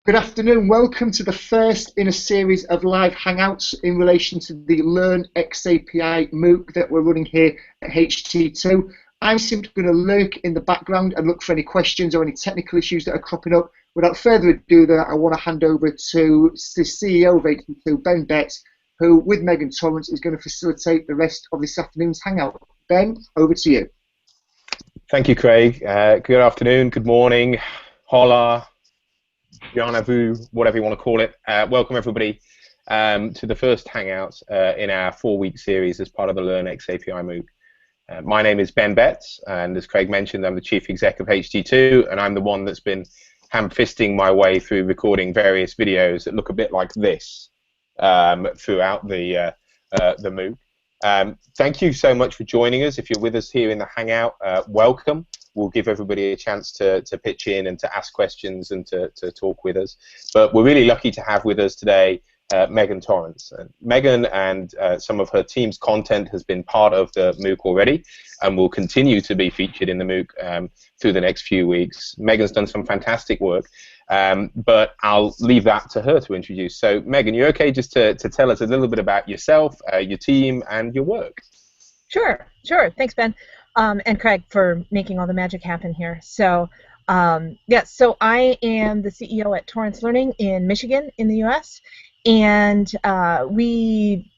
Good afternoon. Welcome to the first in a series of live Hangouts in relation to the Learn xAPI MOOC that we're running here at HT2. I'm simply going to lurk in the background and look for any questions or any technical issues that are cropping up. Without further ado, I want to hand over to the CEO of HT2, Ben Betts, who, with Megan Torrance, is going to facilitate the rest of this afternoon's Hangout. Ben, over to you. Thank you, Craig. Good afternoon, good morning, hola, bien à vous, whatever you want to call it. Welcome, everybody, to the first Hangout in our 4-week series as part of the Learn xAPI MOOC. My name is Ben Betts, and as Craig mentioned, I'm the Chief Exec of HT2, and I'm the one that's been ham-fisting my way through recording various videos that look a bit like this throughout the MOOC. Thank you so much for joining us. If you're with us here in the Hangout, welcome. We'll give everybody a chance to pitch in and to ask questions and to talk with us. But we're really lucky to have with us today Megan Torrance. Megan and some of her team's content has been part of the MOOC already and will continue to be featured in the MOOC through the next few weeks. Megan's done some fantastic work, but I'll leave that to her to introduce. So Megan, you okay just to tell us a little bit about yourself, your team, and your work? Sure. Thanks, Ben. And Craig for making all the magic happen here. So, so I am the CEO at Torrance Learning in Michigan in the U.S. And we,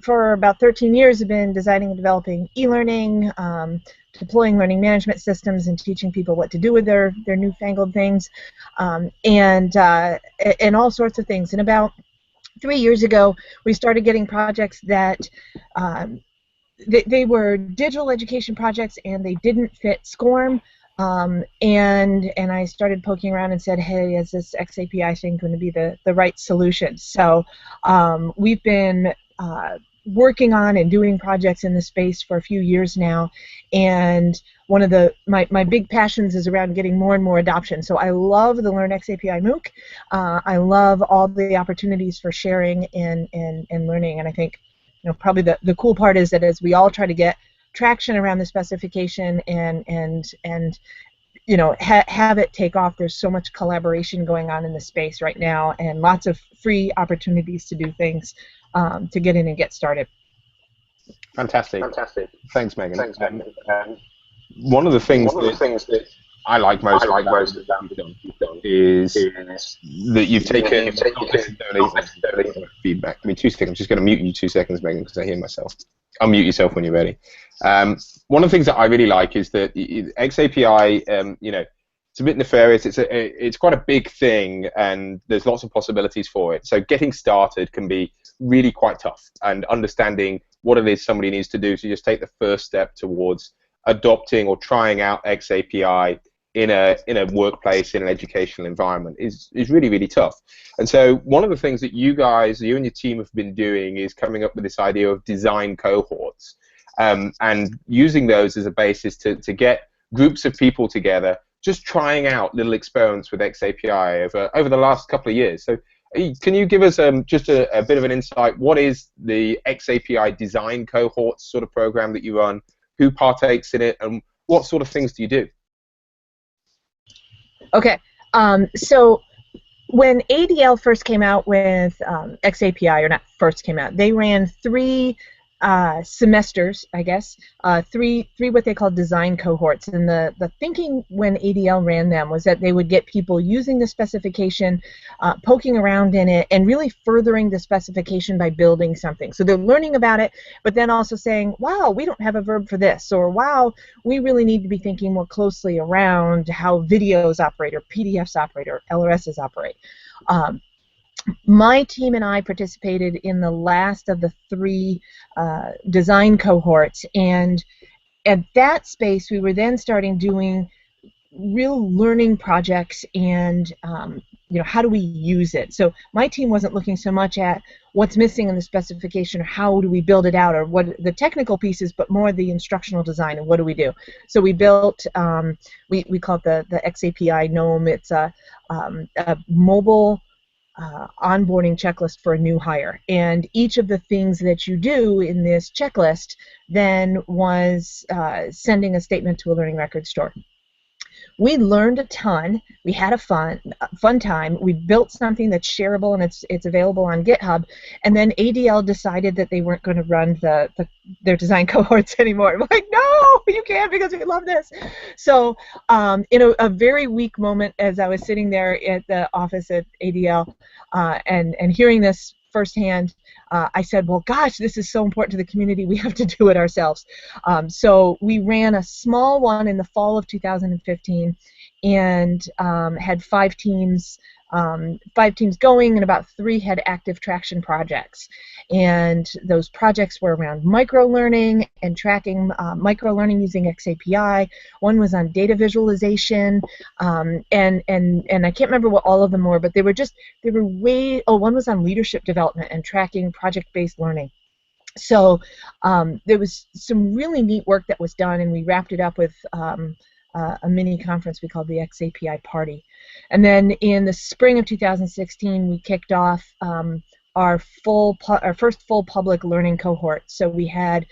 for about 13 years, have been designing and developing e-learning, deploying learning management systems, and teaching people what to do with their newfangled things, and all sorts of things. And about 3 years ago, we started getting projects that they were digital education projects, and they didn't fit SCORM. And I started poking around and said, hey, is this xAPI thing going to be the right solution? So we've been working on and doing projects in this space for a few years now, and one of my big passions is around getting more and more adoption. So I love the Learn xAPI MOOC. I love all the opportunities for sharing and learning, and I think probably the cool part is that as we all try to get traction around the specification and have it take off, there's so much collaboration going on in the space right now, and lots of free opportunities to do things to get in and get started. Fantastic. Thanks, Megan. One of the things that I like most about what you've done is that you've taken feedback. Give me 2 seconds. I'm just going to mute you 2 seconds, Megan, because I hear myself. Unmute yourself when you're ready. One of the things that I really like is that xAPI, it's a bit nefarious. It's quite a big thing, and there's lots of possibilities for it. So getting started can be really quite tough, and understanding what it is somebody needs to do to just take the first step towards adopting or trying out xAPI in a workplace, in an educational environment is really, really tough. And so one of the things that you and your team have been doing is coming up with this idea of design cohorts, and using those as a basis to get groups of people together, just trying out little experiments with xAPI over the last couple of years. So can you give us just a bit of an insight? What is the xAPI design cohorts sort of program that you run? Who partakes in it, and what sort of things do you do? Okay, so when ADL first came out with xAPI, or not first came out, they ran 3 semesters, I guess, three what they call design cohorts. And the thinking when ADL ran them was that they would get people using the specification, poking around in it, and really furthering the specification by building something. So they're learning about it, but then also saying, wow, we don't have a verb for this, or wow, we really need to be thinking more closely around how videos operate, or PDFs operate, or LRSs operate. My team and I participated in the last of the 3 design cohorts, and at that space we were then starting doing real learning projects and how do we use it. So my team wasn't looking so much at what's missing in the specification or how do we build it out or what the technical pieces, but more the instructional design and what do we do. So we built, we call it the xAPI GNOME. It's a mobile onboarding checklist for a new hire, and each of the things that you do in this checklist then was sending a statement to a learning record store. we learned a ton. We had a fun time. We built something that's shareable and it's available on GitHub. And then ADL decided that they weren't going to run their design cohorts anymore. We're like, no, you can't because we love this. So in a very weak moment, as I was sitting there at the office at ADL and hearing this firsthand, I said, well, gosh, this is so important to the community, we have to do it ourselves. So we ran a small one in the fall of 2015 and had 5 teams going, and about 3 had active traction projects. And those projects were around micro-learning and tracking micro-learning using xAPI. One was on data visualization, and I can't remember what all of them were, but they were one was on leadership development and tracking project-based learning. So there was some really neat work that was done, and we wrapped it up with a mini conference we called the xAPI Party. And then in the spring of 2016, we kicked off our first full public learning cohort. So we had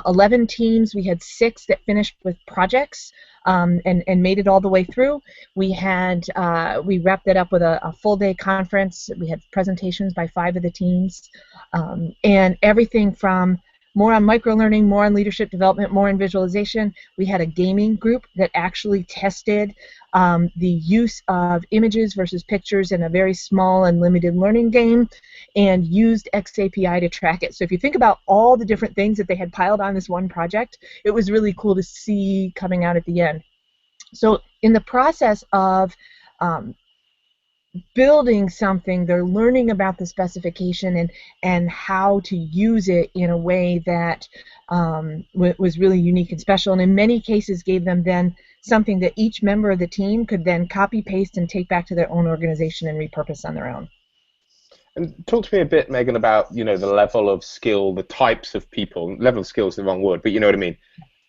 11 teams. We had 6 that finished with projects and made it all the way through. We wrapped it up with a full-day conference. We had presentations by 5 of the teams, and everything from more on microlearning, more on leadership development, more on visualization. We had a gaming group that actually tested the use of images versus pictures in a very small and limited learning game, and used xAPI to track it. So if you think about all the different things that they had piled on this one project, it was really cool to see coming out at the end. So in the process of building something, they're learning about the specification and how to use it in a way that was really unique and special, and in many cases gave them then something that each member of the team could then copy, paste, and take back to their own organization and repurpose on their own. And talk to me a bit, Megan, about the level of skill, the types of people. Level of skill is the wrong word, but you know what I mean.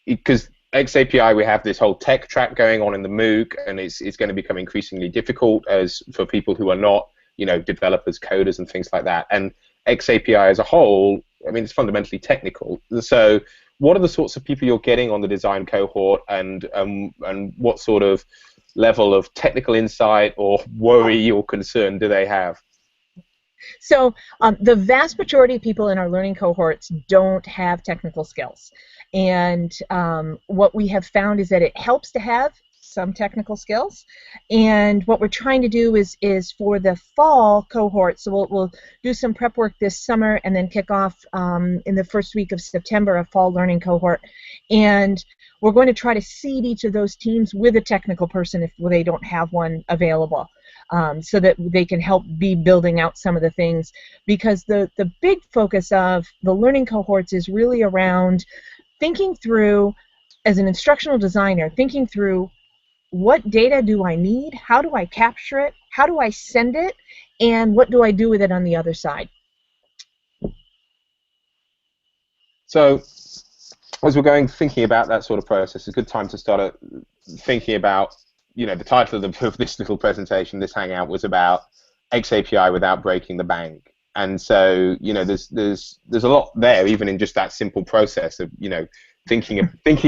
Because xAPI, we have this whole tech track going on in the MOOC, and it's going to become increasingly difficult for people who are not, developers, coders, and things like that. And xAPI as a whole, I mean, it's fundamentally technical. So, what are the sorts of people you're getting on the design cohort, and what sort of level of technical insight or worry or concern do they have? So the vast majority of people in our learning cohorts don't have technical skills. And what we have found is that it helps to have some technical skills. And what we're trying to do is for the fall cohort, so we'll do some prep work this summer and then kick off in the first week of September a fall learning cohort. And we're going to try to seed each of those teams with a technical person if they don't have one available. So that they can help be building out some of the things, because the big focus of the learning cohorts is really around thinking through, as an instructional designer, thinking through what data do I need, how do I capture it, how do I send it, and what do I do with it on the other side. So as we're thinking about that sort of process, it's a good time to start thinking about, the title of this little presentation, this Hangout, was about xAPI without breaking the bank. And so, there's a lot there, even in just that simple process of, thinking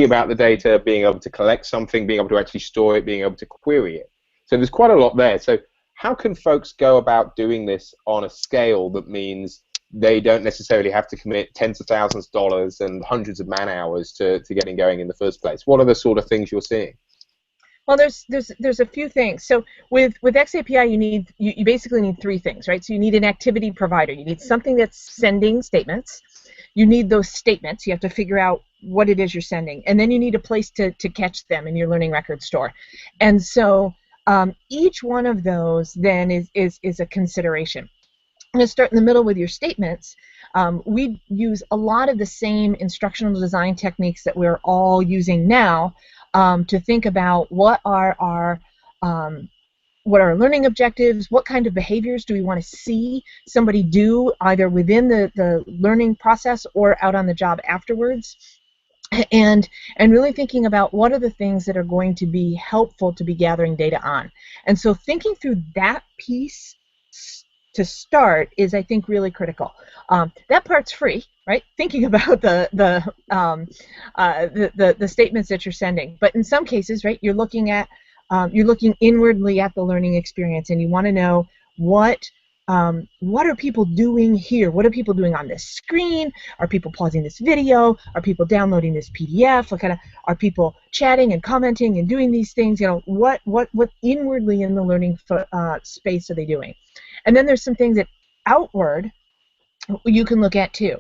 about the data, being able to collect something, being able to actually store it, being able to query it. So there's quite a lot there. So how can folks go about doing this on a scale that means they don't necessarily have to commit tens of thousands of dollars and hundreds of man hours to getting going in the first place? What are the sort of things you're seeing? Well, there's a few things. So with xAPI, you basically need 3 things, right? So you need an activity provider. You need something that's sending statements. You need those statements. You have to figure out what it is you're sending, and then you need a place to catch them in your learning record store. And so each one of those then is a consideration. I'm going to start in the middle with your statements. We use a lot of the same instructional design techniques that we're all using now to think about what are our learning objectives, what kind of behaviors do we want to see somebody do either within the learning process or out on the job afterwards, and really thinking about what are the things that are going to be helpful to be gathering data on. And so thinking through that piece to start is, I think, really critical. That part's free, right? Thinking about the statements that you're sending. But in some cases, right, you're looking at you're looking inwardly at the learning experience, and you want to know what are people doing here? What are people doing on this screen? Are people pausing this video? Are people downloading this PDF? What kind of, are people chatting and commenting and doing these things? You know, what inwardly in the learning space are they doing? And then there's some things that outward you can look at too.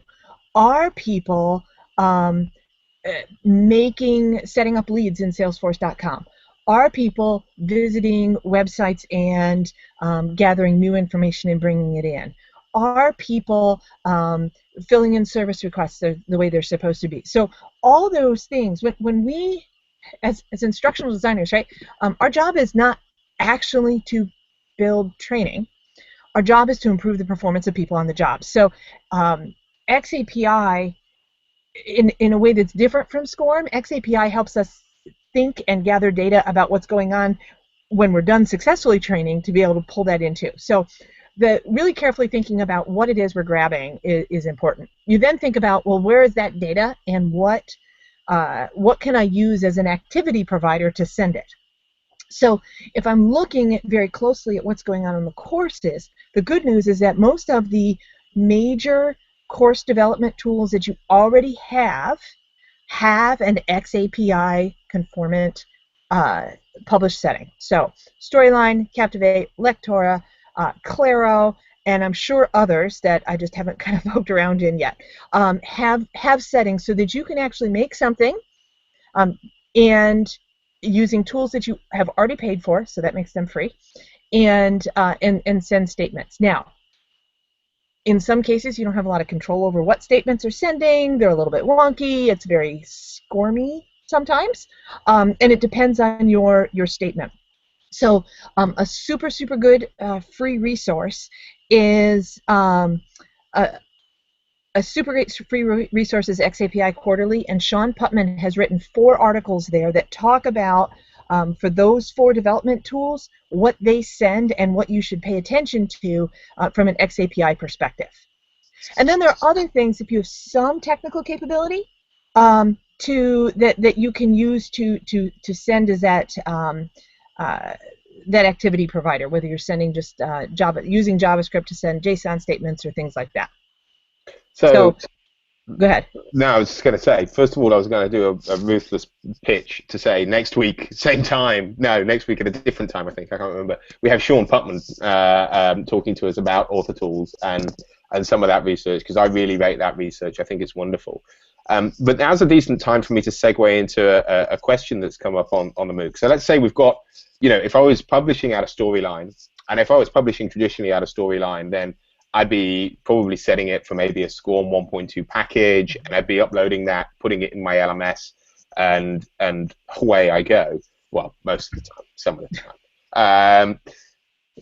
Are people setting up leads in Salesforce.com? Are people visiting websites and gathering new information and bringing it in? Are people filling in service requests the way they're supposed to be? So all those things, when we, as instructional designers, right, our job is not actually to build training. Our job is to improve the performance of people on the job. So xAPI, in a way that's different from SCORM, xAPI helps us think and gather data about what's going on when we're done successfully training to be able to pull that into. So the really carefully thinking about what it is we're grabbing is important. You then think about, well, where is that data, and what can I use as an activity provider to send it? So if I'm looking very closely at what's going on in the courses, the good news is that most of the major course development tools that you already have an xAPI conformant published setting. So Storyline, Captivate, Lectora, Claro, and I'm sure others that I just haven't kind of poked around in yet, have settings so that you can actually make something and using tools that you have already paid for, so that makes them free, and send statements. Now, in some cases, you don't have a lot of control over what statements are sending. They're a little bit wonky. It's very SCORMy sometimes, and it depends on your statement. So a super good free resource is a super great free resource is xAPI Quarterly, and Sean Putman has written 4 articles there that talk about, for those 4 development tools, what they send and what you should pay attention to from an xAPI perspective. And then there are other things, if you have some technical capability, that you can use to send as that activity provider, whether you're sending just using JavaScript to send JSON statements or things like that. So go ahead. No, I was just going to say, first of all, I was going to do a ruthless pitch to say next week, same time. No, next week at a different time, I think. I can't remember. We have Sean Putman talking to us about author tools and some of that research, because I really rate that research. I think it's wonderful. But now's a decent time for me to segue into a question that's come up on the MOOC. So let's say we've got, if I was publishing out of Storyline, and if I was publishing traditionally out of Storyline, then I'd be probably setting it for maybe a SCORM 1.2 package, and I'd be uploading that, putting it in my LMS, and away I go. Well, most of the time, some of the time.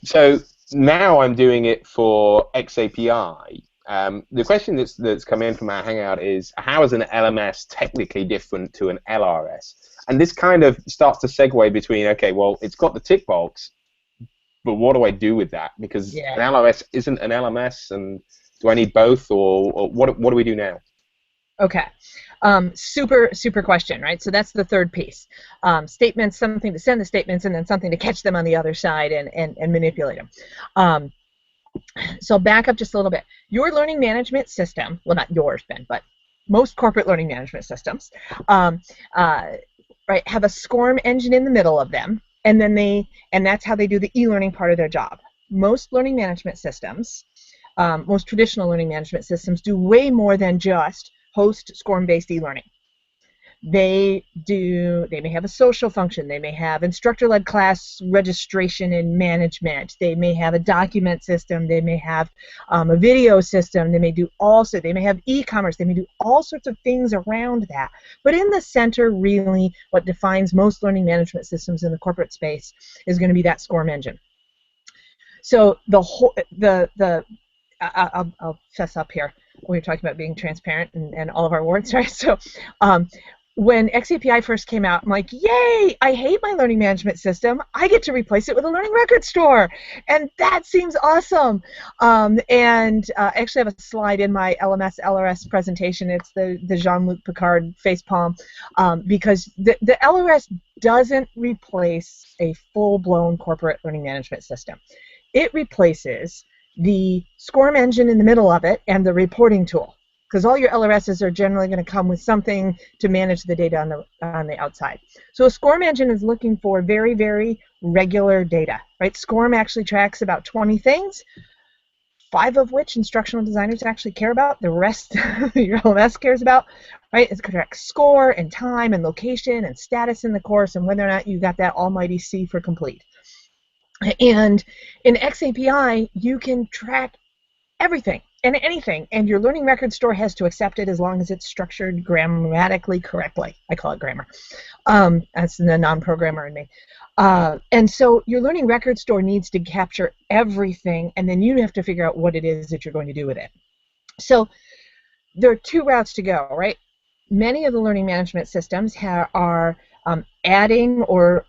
So now I'm doing it for xAPI. The question that's come in from our Hangout is, how is an LMS technically different to an LRS? And this kind of starts to segue between, okay, well, it's got the tick box, but what do I do with that? Because an LRS isn't an LMS, and do I need both, or what do we do now? Okay, super question, right? So that's the third piece. Statements, something to send the statements, and then something to catch them on the other side and manipulate them. So back up just a little bit. Your learning management system, well, not yours, Ben, but most corporate learning management systems, right, have a SCORM engine in the middle of them. And then that's how they do the e-learning part of their job. Most learning management systems, most traditional learning management systems, do way more than just host SCORM-based e-learning. They may have a social function, they may have instructor-led class registration and management, they may have a document system, they may have a video system, they may have e-commerce, they may do all sorts of things around that. But in the center, really, what defines most learning management systems in the corporate space is going to be that SCORM engine. So I'll fess up here. We were talking about being transparent and all of our words, right? So when xAPI first came out, I'm like, yay, I hate my learning management system. I get to replace it with a learning record store. And that seems awesome. I actually have a slide in my LMS LRS presentation. It's the Jean-Luc Picard facepalm, because the LRS doesn't replace a full-blown corporate learning management system. It replaces the SCORM engine in the middle of it and the reporting tool, because all your LRSs are generally going to come with something to manage the data on the outside. So a SCORM engine is looking for very, very regular data, right? SCORM actually tracks about 20 things, 5 of which instructional designers actually care about. The rest your LMS cares about, right? It tracks score and time and location and status in the course and whether or not you got that almighty C for complete. And in xAPI, you can track everything and anything, and your learning record store has to accept it as long as it's structured grammatically correctly. I call it grammar. That's the non-programmer in me. And so your learning record store needs to capture everything, and then you have to figure out what it is that you're going to do with it. So there are 2 routes to go, right? Many of the learning management systems are adding or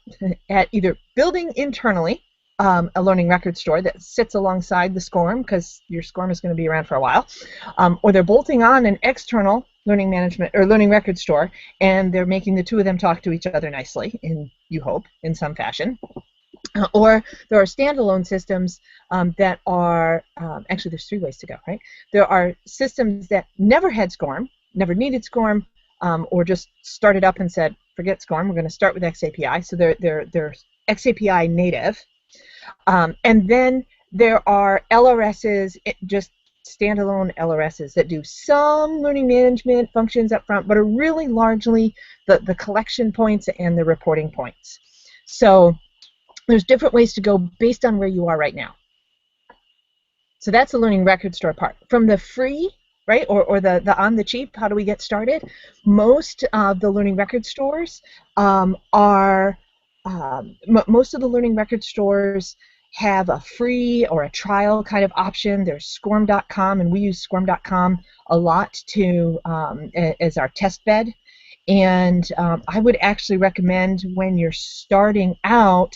either building internally a learning record store that sits alongside the SCORM, because your SCORM is going to be around for a while, or they're bolting on an external learning management or learning record store, and they're making the 2 of them talk to each other nicely, you hope, in some fashion. Or there are standalone systems that are, actually there's 3 ways to go, right? There are systems that never had SCORM, never needed SCORM, or just started up and said, forget SCORM, we're going to start with xAPI, so they're xAPI native. And then there are LRSs, just standalone LRSs that do some learning management functions up front, but are really largely the collection points and the reporting points. So there's different ways to go based on where you are right now. So that's the learning record store part. From the free, right, or the on the cheap, how do we get started? Most of the learning record stores most of the learning record stores have a free or a trial kind of option. There's SCORM.com, and we use SCORM.com a lot as our test bed. And I would actually recommend, when you're starting out,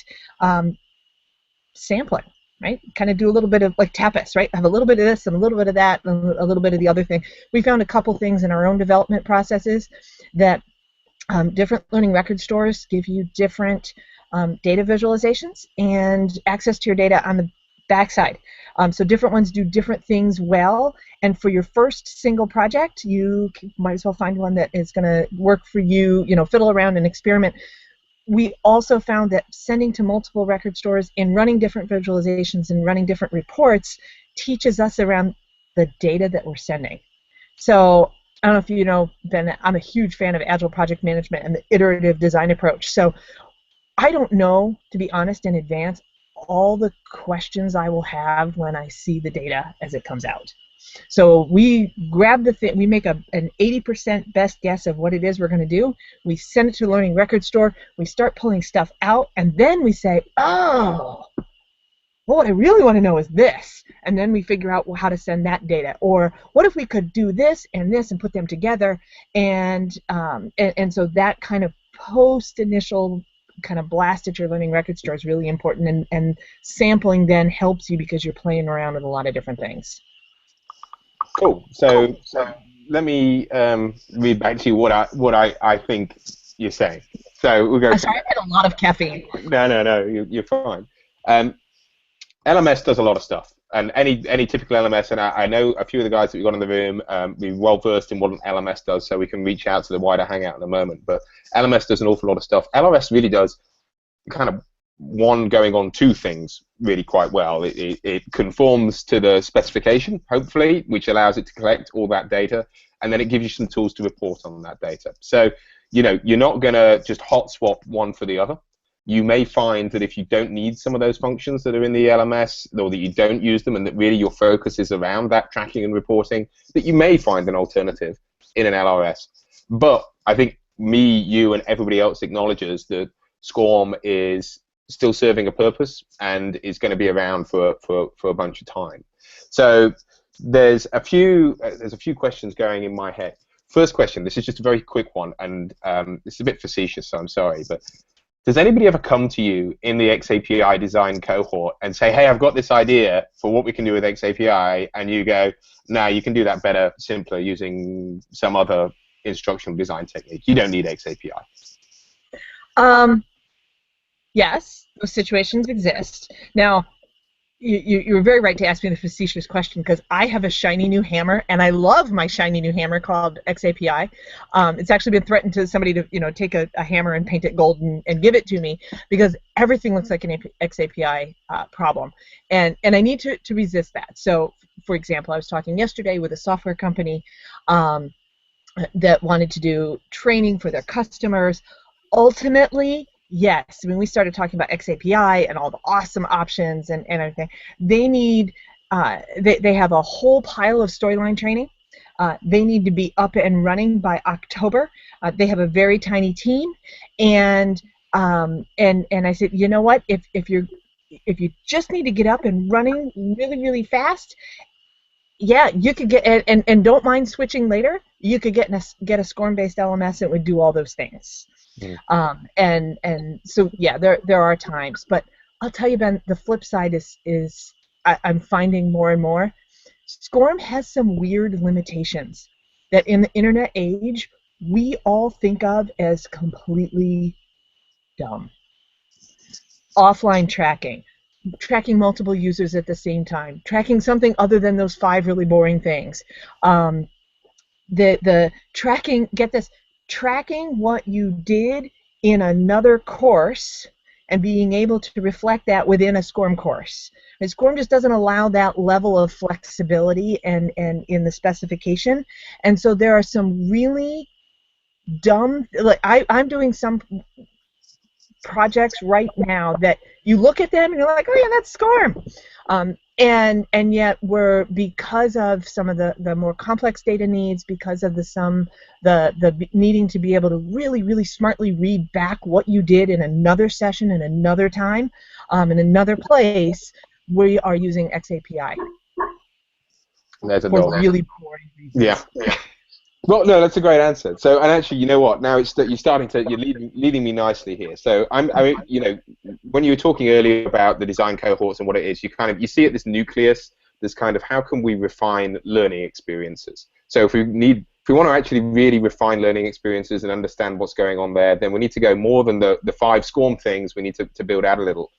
sampling, right? Kind of do a little bit of like tapas, right? Have a little bit of this and a little bit of that and a little bit of the other thing. We found a couple things in our own development processes that different learning record stores give you different data visualizations and access to your data on the backside. So different ones do different things well, and for your first single project, you might as well find one that is going to work for you, fiddle around and experiment. We also found that sending to multiple record stores and running different visualizations and running different reports teaches us around the data that we're sending. So I don't know if you know, Ben, I'm a huge fan of Agile project management and the iterative design approach. So I don't know, to be honest, in advance, all the questions I will have when I see the data as it comes out. So we grab the thing, we make an 80% best guess of what it is we're going to do. We send it to the learning record store. We start pulling stuff out, and then we say, oh, well, what I really want to know is this, and then we figure out how to send that data. Or what if we could do this and put them together, and so that kind of post-initial kind of blast at your learning record store is really important, and sampling then helps you because you're playing around with a lot of different things. Cool. So let me read back to you what I think you're saying. So we'll go. I'm sorry, I had a lot of caffeine. No, you're fine. LMS does a lot of stuff, and any typical LMS, and I know a few of the guys that we've got in the room, we're well versed in what an LMS does, so we can reach out to the wider Hangout in a moment. But LMS does an awful lot of stuff. LRS really does kind of one going on 2 things really quite well. It conforms to the specification, hopefully, which allows it to collect all that data, and then it gives you some tools to report on that data. So you're not going to just hot swap one for the other. You may find that if you don't need some of those functions that are in the LMS, or that you don't use them, and that really your focus is around that tracking and reporting, that you may find an alternative in an LRS. But I think me, you, and everybody else acknowledges that SCORM is still serving a purpose and is going to be around for a bunch of time. So there's a few questions going in my head. first question, this is just a very quick one, and it's a bit facetious, so I'm sorry, but does anybody ever come to you in the xAPI design cohort and say, hey, I've got this idea for what we can do with xAPI, and you go, no, you can do that better, simpler, using some other instructional design technique. You don't need xAPI. Yes, those situations exist. Now, you were very right to ask me the facetious question, because I have a shiny new hammer, and I love my shiny new hammer called xAPI. It's actually been threatened to somebody to take a hammer and paint it gold and give it to me, because everything looks like an xAPI problem, and I need to resist that. So, for example, I was talking yesterday with a software company that wanted to do training for their customers. Ultimately, yes, when we started talking about xAPI and all the awesome options and everything, they need, they have a whole pile of storyline training. They need to be up and running by October. They have a very tiny team, and I said, you know what? If you just need to get up and running really fast, yeah, you could get, and don't mind switching later. You could get a SCORM-based LMS that would do all those things. And so yeah, there are times, but I'll tell you, Ben, the flip side is I'm finding more and more, SCORM has some weird limitations that in the internet age we all think of as completely dumb. Offline tracking multiple users at the same time, tracking something other than those 5 really boring things. The tracking, get this, tracking what you did in another course and being able to reflect that within a SCORM course. And SCORM just doesn't allow that level of flexibility and in the specification. And so there are some really dumb, like I'm doing some projects right now that you look at them and you're like, oh yeah, that's SCORM. And yet we're, because of some of the more complex data needs, because of the needing to be able to really smartly read back what you did in another session, in another time, in another place, we are using xAPI. There's a for really boring reasons. Yeah. Well, no, that's a great answer. So, and actually, you know what? Now you're leading me nicely here. So, when you were talking earlier about the design cohorts and what it is, you see at this nucleus, this kind of how can we refine learning experiences. So, if we want to actually really refine learning experiences and understand what's going on there, then we need to go more than the 5 SCORM things. We need to build out a little.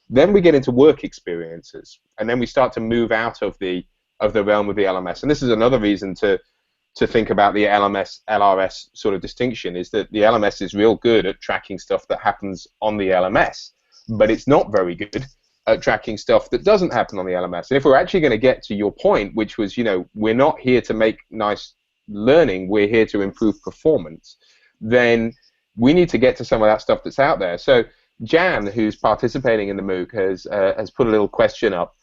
Then we get into work experiences, and then we start to move out of the realm of the LMS. And this is another reason to think about the LMS, LRS sort of distinction, is that the LMS is real good at tracking stuff that happens on the LMS, but it's not very good at tracking stuff that doesn't happen on the LMS. And if we're actually going to get to your point, which was, we're not here to make nice learning, we're here to improve performance, then we need to get to some of that stuff that's out there. So Jan, who's participating in the MOOC, has put a little question up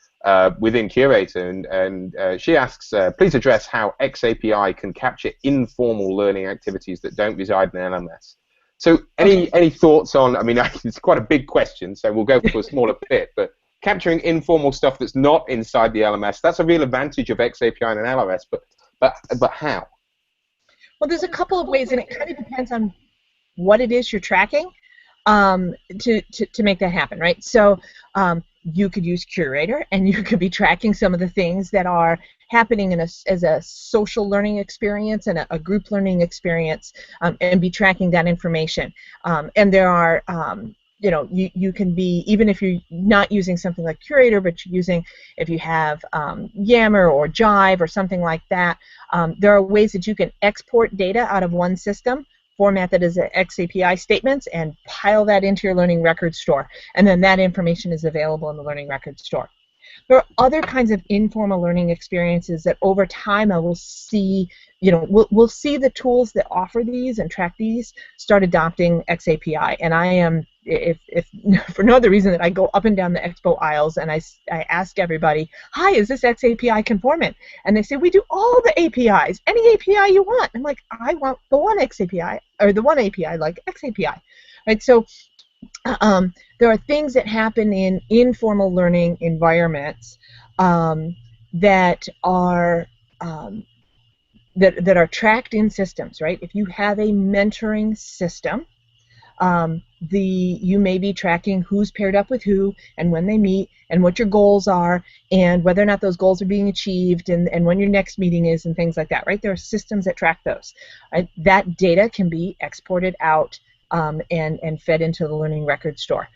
within Curator, and she asks, please address how xAPI can capture informal learning activities that don't reside in LMS. So any thoughts on, it's quite a big question, so we'll go for a smaller bit, but capturing informal stuff that's not inside the LMS, that's a real advantage of xAPI and an LRS, but how? Well, there's a couple of ways, and it kind of depends on what it is you're tracking to make that happen, right? So you could use Curator, and you could be tracking some of the things that are happening as a social learning experience and a group learning experience, and be tracking that information. And there are, you can be, even if you're not using something like Curator, but you're using, if you have Yammer or Jive or something like that, there are ways that you can export data out of one system, format that as xAPI statements, and pile that into your learning record store, and then that information is available in the learning record store. There are other kinds of informal learning experiences that over time I will see, we'll see the tools that offer these and track these start adopting xAPI, and I am, if for no other reason, that I go up and down the expo aisles and I ask everybody, hi, is this xAPI conformant? And they say, we do all the APIs, any API you want. I'm like, I want the one xAPI, or the one API like xAPI, right? So there are things that happen in informal learning environments that are that are tracked in systems, right? If you have a mentoring system, you may be tracking who's paired up with who and when they meet and what your goals are and whether or not those goals are being achieved and when your next meeting is and things like that, right? There are systems that track those. Right? That data can be exported out and fed into the learning record store.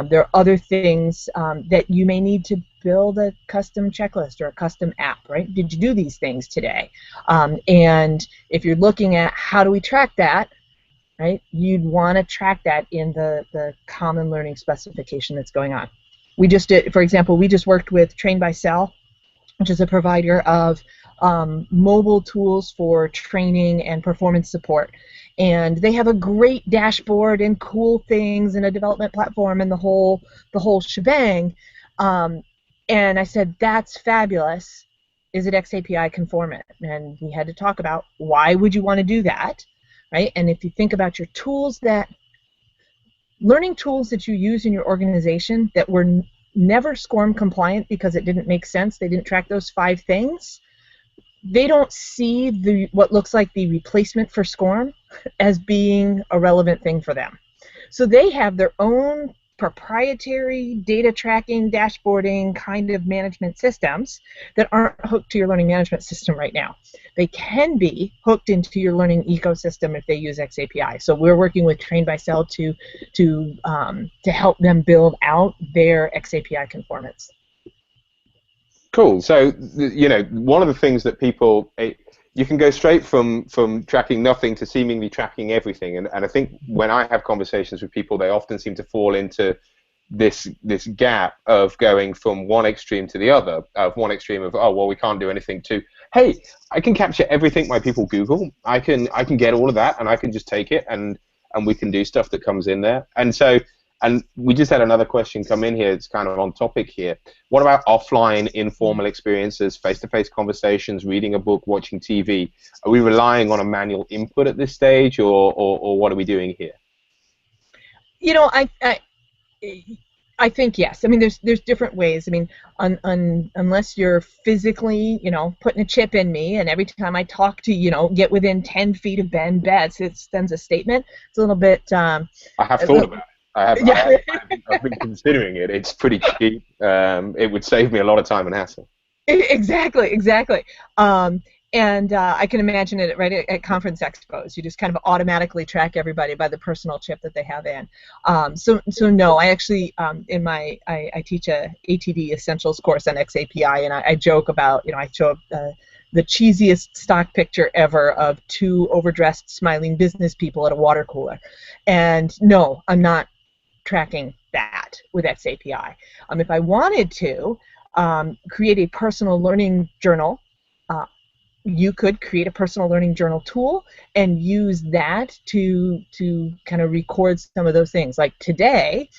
There are other things that you may need to build a custom checklist or a custom app, right? Did you do these things today? And if you're looking at how do we track that, right, you'd want to track that in the common learning specification that's going on. We just did, for example, we just worked with Train by Cell, which is a provider of mobile tools for training and performance support. And they have a great dashboard and cool things and a development platform and the whole shebang. And I said, that's fabulous. Is it xAPI conformant? And we had to talk about why would you want to do that, right? And if you think about your tools learning tools that you use in your organization that were never SCORM compliant because it didn't make sense, they didn't track those 5 things, they don't see what looks like the replacement for SCORM as being a relevant thing for them. So they have their own proprietary data tracking, dashboarding kind of management systems that aren't hooked to your learning management system right now. They can be hooked into your learning ecosystem if they use xAPI. So we're working with Train by Cell to help them build out their xAPI conformance. Cool. So, you know, one of the things that people, you can go straight from tracking nothing to seemingly tracking everything. And I think when I have conversations with people, they often seem to fall into this gap of going from one extreme to the other, of one extreme of, oh, well, we can't do anything, to, hey, I can capture everything my people Google. I can get all of that, and I can just take it, and we can do stuff that comes in there. And so, and we just had another question come in here. It's kind of on topic here. What about offline informal experiences, face-to-face conversations, reading a book, watching TV? Are we relying on a manual input at this stage, or what are we doing here? You know, I think yes. I mean, there's different ways. I mean, unless you're physically, you know, putting a chip in me, and every time I talk to, you know, get within 10 feet of Ben Betts, it sends a statement. It's a little bit. I have thought about it. I've been considering it. It's pretty cheap. It would save me a lot of time and hassle. Exactly. And I can imagine it right at conference expos. You just kind of automatically track everybody by the personal chip that they have in. So no, I actually I teach a ATD Essentials course on xAPI, and I joke about, you know, I show up the cheesiest stock picture ever of 2 overdressed smiling business people at a water cooler. And no, I'm not tracking that with xAPI. If I wanted to create a personal learning journal, you could create a personal learning journal tool and use that to kind of record some of those things. Like today,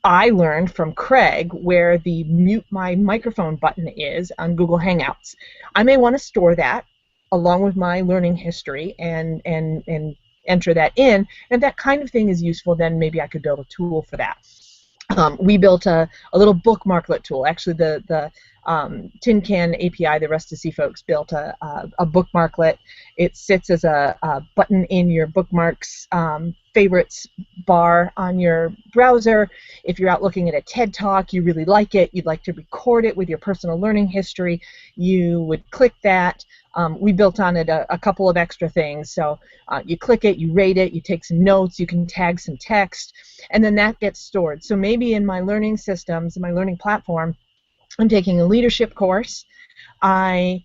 I learned from Craig where the mute my microphone button is on Google Hangouts. I may want to store that along with my learning history and enter that in. And if that kind of thing is useful, then maybe I could build a tool for that. We built a little bookmarklet tool. Actually, the Tin Can API, the Rest to See folks, built a bookmarklet. It sits as a button in your bookmarks favorites bar on your browser. If you're out looking at a TED Talk, you really like it, you'd like to record it with your personal learning history, you would click that. We built on it a couple of extra things. So you click it, you rate it, you take some notes, you can tag some text, and then that gets stored. So maybe in my learning systems, in my learning platform, I'm taking a leadership course. I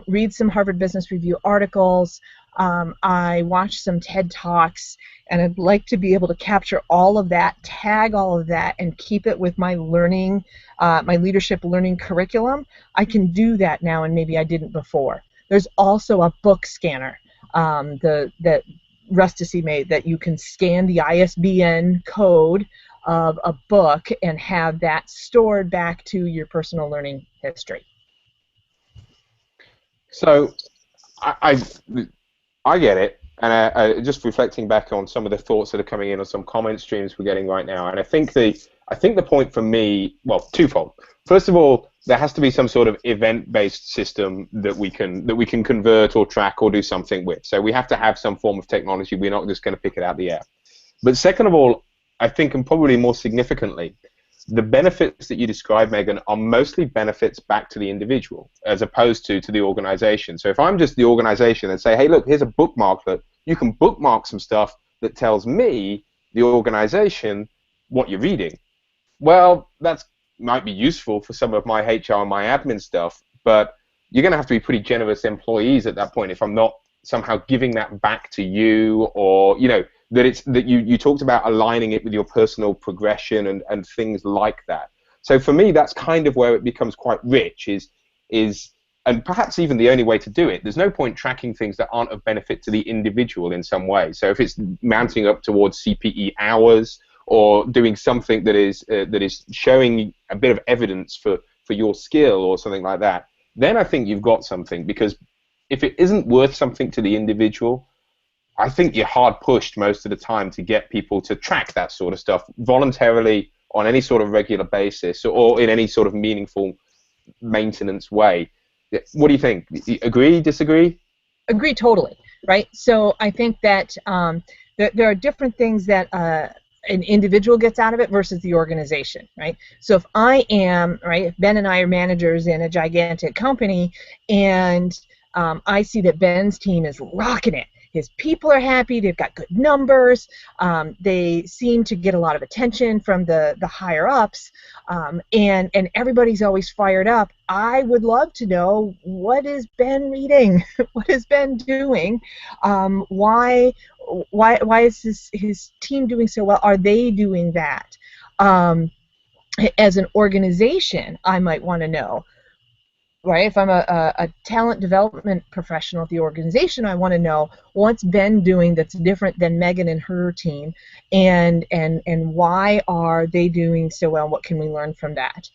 read some Harvard Business Review articles. I watch some TED Talks, and I'd like to be able to capture all of that, tag all of that, and keep it with my learning, my leadership learning curriculum. I can do that now, and maybe I didn't before. There's also a book scanner that Rustasy made that you can scan the ISBN code of a book and have that stored back to your personal learning history. So I get it, and just reflecting back on some of the thoughts that are coming in on some comment streams we're getting right now, and I think I think the point for me, well, twofold. First of all, there has to be some sort of event-based system that we can convert or track or do something with. So we have to have some form of technology. We're not just going to pick it out of the air. But second of all, I think, and probably more significantly, the benefits that you described, Megan, are mostly benefits back to the individual as opposed to the organization. So if I'm just the organization and say, hey, look, here's a bookmark that you can bookmark some stuff that tells me, the organization, what you're reading. Well, that might be useful for some of my HR and my admin stuff, but you're going to have to be pretty generous employees at that point if I'm not somehow giving that back to you, or, you know, that you talked about aligning it with your personal progression and things like that. So for me, that's kind of where it becomes quite rich, and perhaps even the only way to do it. There's no point tracking things that aren't of benefit to the individual in some way. So if it's mounting up towards CPE hours, or doing something that is showing a bit of evidence for your skill or something like that, then I think you've got something. Because if it isn't worth something to the individual, I think you're hard pushed most of the time to get people to track that sort of stuff voluntarily on any sort of regular basis or in any sort of meaningful maintenance way. What do you think? Agree, disagree? Agree totally, right? So I think that there are different things that an individual gets out of it versus the organization, right? So if I am, right, if Ben and I are managers in a gigantic company, and I see that Ben's team is rocking it, his people are happy, they've got good numbers, they seem to get a lot of attention from the higher ups, and everybody's always fired up. I would love to know, what is Ben reading? What is Ben doing? Why is his team doing so well? Are they doing that? As an organization, I might want to know. Right, if I'm a talent development professional at the organization, I want to know what's Ben doing that's different than Megan and her team, and why are they doing so well? What can we learn from that?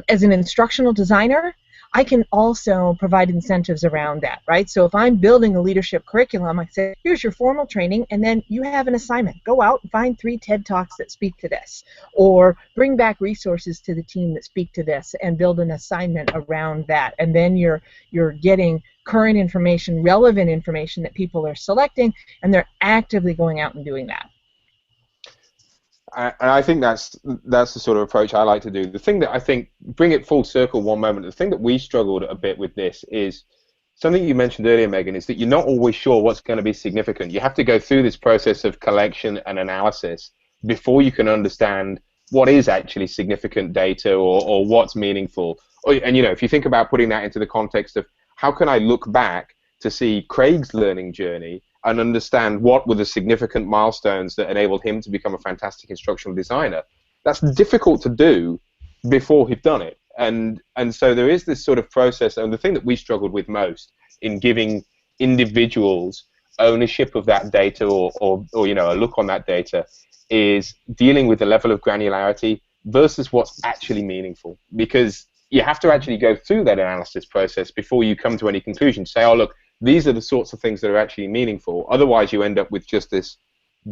As an instructional designer, I can also provide incentives around that, right? So if I'm building a leadership curriculum, I say, here's your formal training, and then you have an assignment. Go out and find 3 TED Talks that speak to this, or bring back resources to the team that speak to this, and build an assignment around that. And then you're getting current information, relevant information that people are selecting, and they're actively going out and doing that. And I think that's the sort of approach I like to do. The thing that I think, bring it full circle one moment, the thing that we struggled a bit with this is something you mentioned earlier, Megan, is that you're not always sure what's going to be significant. You have to go through this process of collection and analysis before you can understand what is actually significant data or what's meaningful. And, you know, if you think about putting that into the context of how can I look back to see Craig's learning journey and understand what were the significant milestones that enabled him to become a fantastic instructional designer. That's difficult to do before he'd done it. And so there is this sort of process, and the thing that we struggled with most in giving individuals ownership of that data or you know, a look on that data is dealing with the level of granularity versus what's actually meaningful. Because you have to actually go through that analysis process before you come to any conclusion. Say, oh, look, these are the sorts of things that are actually meaningful. Otherwise, you end up with just this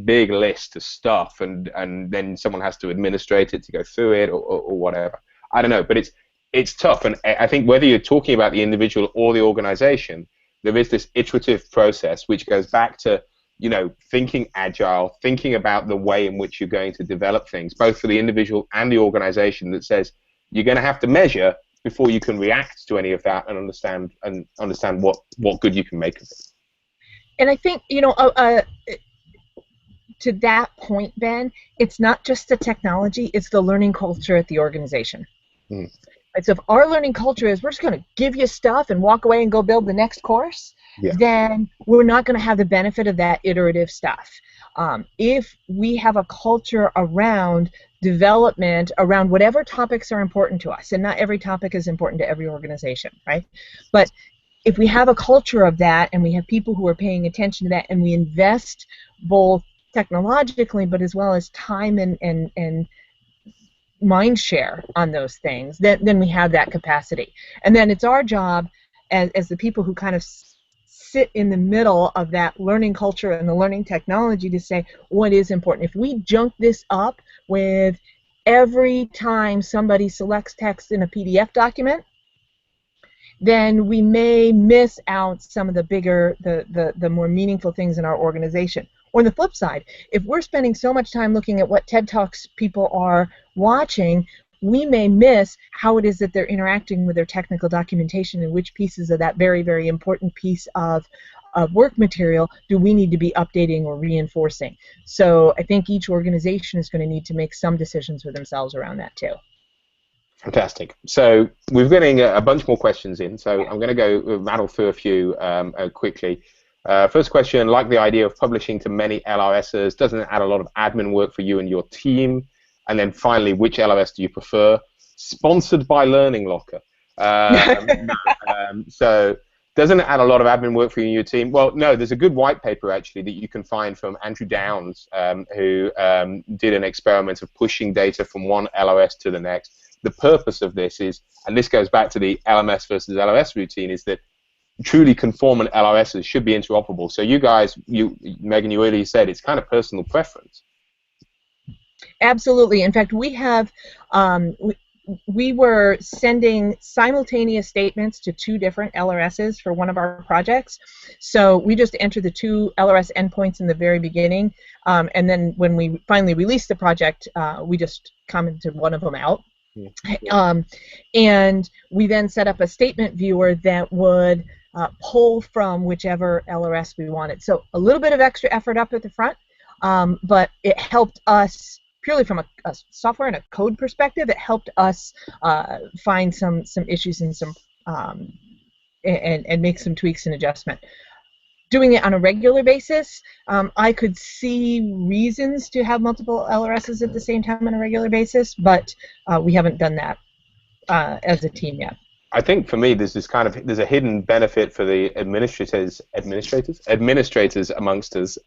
big list of stuff, and then someone has to administrate it to go through it or whatever. I don't know, but it's tough. And I think whether you're talking about the individual or the organization, there is this iterative process which goes back to, you know, thinking agile, thinking about the way in which you're going to develop things, both for the individual and the organization, that says you're going to have to measure before you can react to any of that and understand what good you can make of it. And I think, you know, to that point, Ben, it's not just the technology, it's the learning culture at the organization. Mm. Right, so if our learning culture is we're just going to give you stuff and walk away and go build the next course, then we're not going to have the benefit of that iterative stuff. If we have a culture around development, around whatever topics are important to us, and not every topic is important to every organization, right? But if we have a culture of that, and we have people who are paying attention to that, and we invest both technologically, but as well as time and mind share on those things, then we have that capacity. And then it's our job as the people who kind of sit in the middle of that learning culture and the learning technology to say what is important. If we junk this up with every time somebody selects text in a PDF document, then we may miss out some of the bigger, the more meaningful things in our organization. Or on the flip side, if we're spending so much time looking at what TED Talks people are watching, we may miss how it is that they're interacting with their technical documentation and which pieces of that very, very important piece of work material do we need to be updating or reinforcing. So I think each organization is going to need to make some decisions for themselves around that too. Fantastic. So we're getting a bunch more questions in, so I'm going to go rattle through a few quickly. First question, like the idea of publishing to many LRSs, doesn't it add a lot of admin work for you and your team? And then finally, which LRS do you prefer? Sponsored by Learning Locker. So doesn't it add a lot of admin work for you and your team? Well, no, there's a good white paper actually that you can find from Andrew Downs, who did an experiment of pushing data from one LRS to the next. The purpose of this is, and this goes back to the LMS versus LRS routine, is that truly conformant LRSs should be interoperable. So you guys, Megan, you earlier said it's kind of personal preference. Absolutely. In fact, we have, we were sending simultaneous statements to 2 different LRSs for one of our projects. So we just entered the 2 LRS endpoints in the very beginning, and then when we finally released the project, we just commented one of them out. And we then set up a statement viewer that would pull from whichever LRS we wanted. So a little bit of extra effort up at the front, but it helped us, purely from a software and a code perspective, it helped us find some issues and some and make some tweaks and adjustment. Doing it on a regular basis, I could see reasons to have multiple LRSs at the same time on a regular basis, but we haven't done that as a team yet. I think for me, there's a hidden benefit for the administrators amongst us.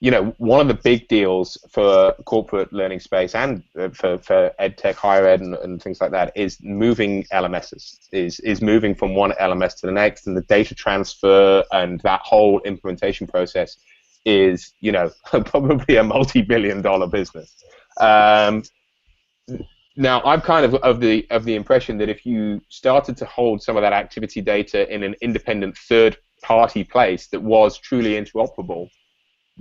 You know, one of the big deals for corporate learning space and for ed tech, higher ed, and things like that is moving LMSs, is moving from one LMS to the next, and the data transfer and that whole implementation process is, you know, probably a multi-billion-dollar business. Now, I'm kind of the impression that if you started to hold some of that activity data in an independent third-party place that was truly interoperable,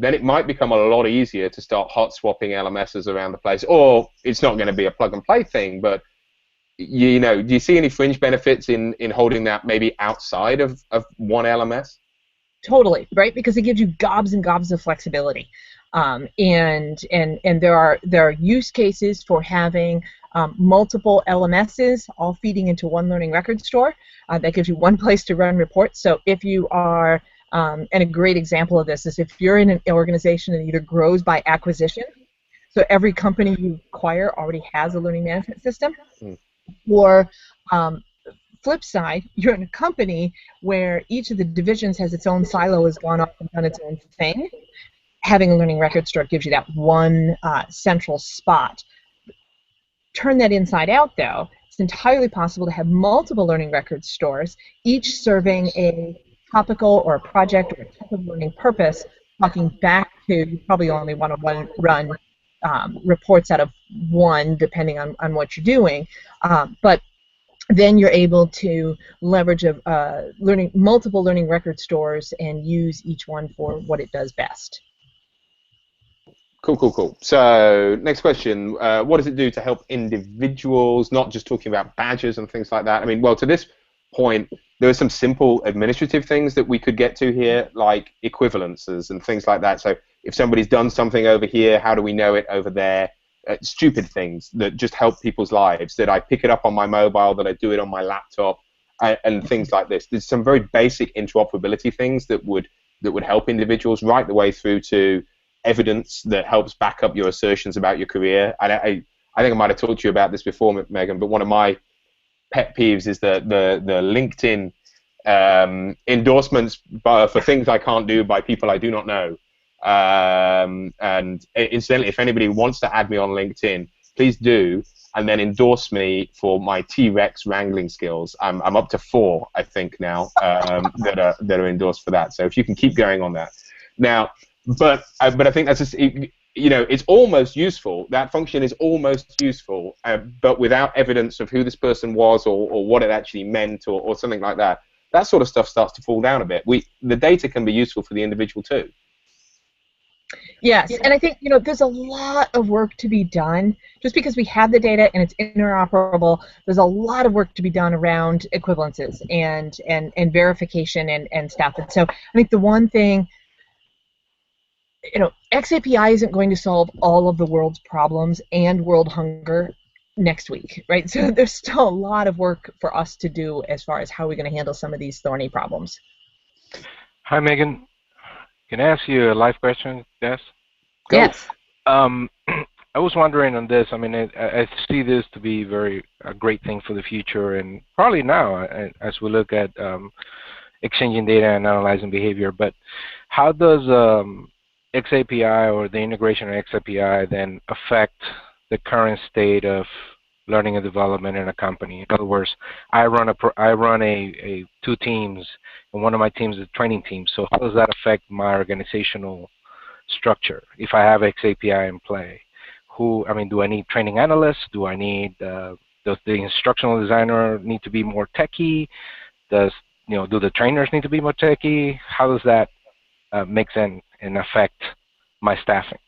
then it might become a lot easier to start hot swapping LMSs around the place. Or it's not going to be a plug and play thing, but you know, do you see any fringe benefits in holding that maybe outside of one LMS? Totally, right? Because it gives you gobs and gobs of flexibility, and there are use cases for having multiple LMSs all feeding into one learning record store. That gives you one place to run reports. So if you are and a great example of this is if you're in an organization that either grows by acquisition, so every company you acquire already has a learning management system, or flip side, you're in a company where each of the divisions has its own silo, has gone off and done its own thing. Having a learning record store gives you that one central spot. Turn that inside out, though. It's entirely possible to have multiple learning record stores, each serving a topical or a project or a type of learning purpose, talking back to, you probably only want to run reports out of one, depending on what you're doing, but then you're able to leverage multiple learning record stores and use each one for what it does best. Cool. So next question, what does it do to help individuals, not just talking about badges and things like that? I mean, well, to this point, there are some simple administrative things that we could get to here, like equivalences and things like that. So if somebody's done something over here, how do we know it over there? Stupid things that just help people's lives, that I pick it up on my mobile, that I do it on my laptop, and things like this. There's some very basic interoperability things that would help individuals right the way through to evidence that helps back up your assertions about your career. I think I might have talked to you about this before, Megan, but one of my pet peeves is the LinkedIn endorsements for things I can't do by people I do not know. And incidentally, if anybody wants to add me on LinkedIn, please do, and then endorse me for my T-Rex wrangling skills. I'm up to 4, I think, now that are endorsed for that. So if you can keep going on that. Now, but I think that's just, you know, it's almost useful. That function is almost useful, but without evidence of who this person was or what it actually meant or something like that, that sort of stuff starts to fall down a bit. The data can be useful for the individual too. Yes, and I think, you know, there's a lot of work to be done. Just because we have the data and it's interoperable, there's a lot of work to be done around equivalences and verification and stuff. And so I think the one thing, you know, xAPI isn't going to solve all of the world's problems and world hunger next week, right? So there's still a lot of work for us to do as far as how we're going to handle some of these thorny problems. Hi, Megan. Can I ask you a live question, Yes? Yes. I was wondering on this. I mean, I see this to be a great thing for the future, and probably now as we look at exchanging data and analyzing behavior. But how does xAPI or the integration of xAPI then affect the current state of learning and development in a company? In other words, I run two teams, and one of my teams is a training team. So how does that affect my organizational structure if I have xAPI in play? Do I need training analysts? Do I need does the instructional designer need to be more techie? Do the trainers need to be more techie? How does that mix in and affect my staffing?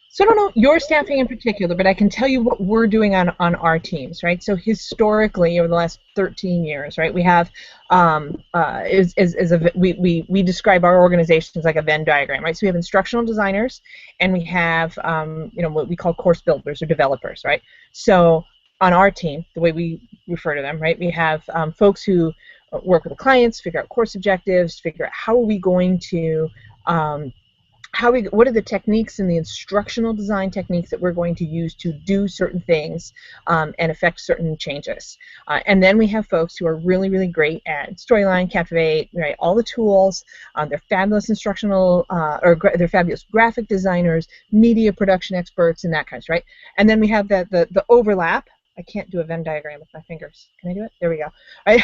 So I don't know your staffing in particular, but I can tell you what we're doing on our teams, right? So historically, over the last 13 years, right, we have we describe our organizations like a Venn diagram, right? So we have instructional designers, and we have what we call course builders or developers, right? So on our team, the way we refer to them, right, we have folks who work with the clients, figure out course objectives, figure out how are we going to what are the techniques and the instructional design techniques that we're going to use to do certain things and affect certain changes. And then we have folks who are really, really great at Storyline, Captivate, right, all the tools. They're fabulous instructional, they're fabulous graphic designers, media production experts, and that kind of, right? And then we have the overlap. I can't do a Venn diagram with my fingers. Can I do it? There we go. Right?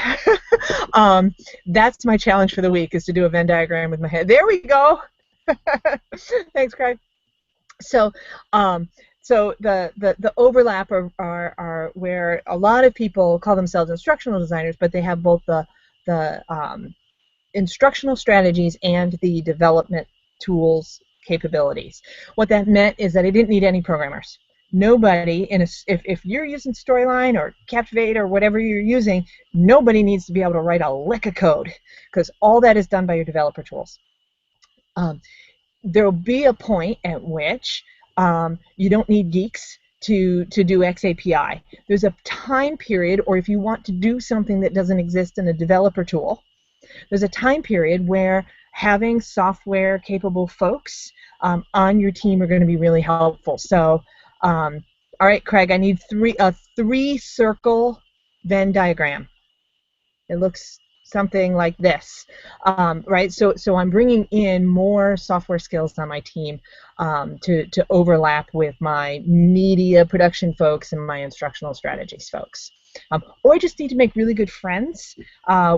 That's my challenge for the week, is to do a Venn diagram with my head. There we go. Thanks, Craig. So, the overlap are where a lot of people call themselves instructional designers, but they have both the instructional strategies and the development tools capabilities. What that meant is that I didn't need any programmers. Nobody, if you're using Storyline or Captivate or whatever you're using, nobody needs to be able to write a lick of code, because all that is done by your developer tools. There will be a point at which you don't need geeks to do xAPI. There's a time period, or if you want to do something that doesn't exist in a developer tool, there's a time period where having software-capable folks on your team are going to be really helpful. So, all right, Craig, I need a three-circle Venn diagram. It looks something like this, right? So I'm bringing in more software skills on my team to overlap with my media production folks and my instructional strategies folks. Or I just need to make really good friends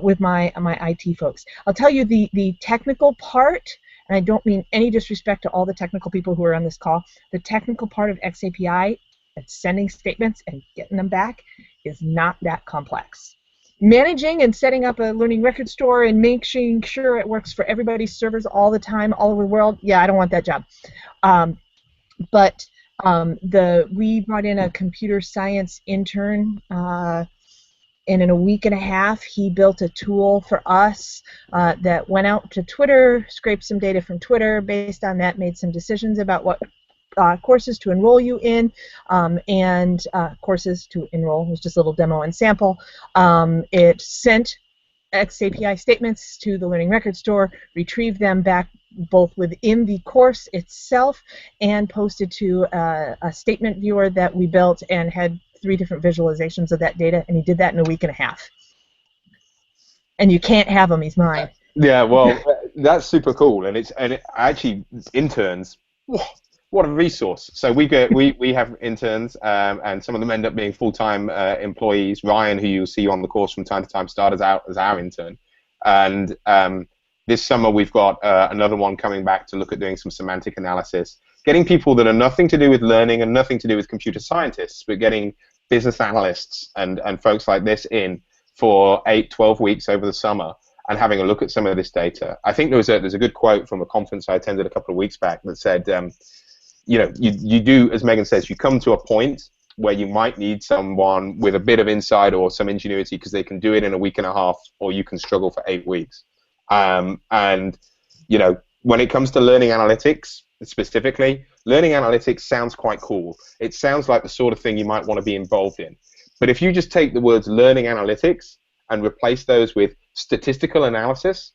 with my IT folks. I'll tell you the technical part, and I don't mean any disrespect to all the technical people who are on this call, the technical part of xAPI and sending statements and getting them back is not that complex. Managing and setting up a learning record store and making sure it works for everybody's servers all the time, all over the world, yeah, I don't want that job. But we brought in a computer science intern, and in a week and a half, he built a tool for us that went out to Twitter, scraped some data from Twitter, based on that, made some decisions about what courses to enroll you in, and courses to enroll. It was just a little demo and sample. It sent xAPI statements to the Learning Record Store, retrieved them back both within the course itself, and posted to a statement viewer that we built, and had 3 different visualizations of that data, and he did that in a week and a half. And you can't have him, he's mine. Yeah, well, that's super cool, and actually interns. What a resource! So we have interns, and some of them end up being full-time employees. Ryan, who you'll see on the course from time to time, started out as our intern, and this summer we've got another one coming back to look at doing some semantic analysis. getting people that are nothing to do with learning and nothing to do with computer scientists, but getting business analysts and folks like this in for 8, 12 weeks over the summer and having a look at some of this data. I think there's a good quote from a conference I attended a couple of weeks back that said, you know, you do, as Megan says, you come to a point where you might need someone with a bit of insight or some ingenuity because they can do it in a week and a half, or you can struggle for 8 weeks. And, you know, when it comes to learning analytics specifically, learning analytics sounds quite cool. It sounds like the sort of thing you might want to be involved in. But if you just take the words learning analytics and replace those with statistical analysis,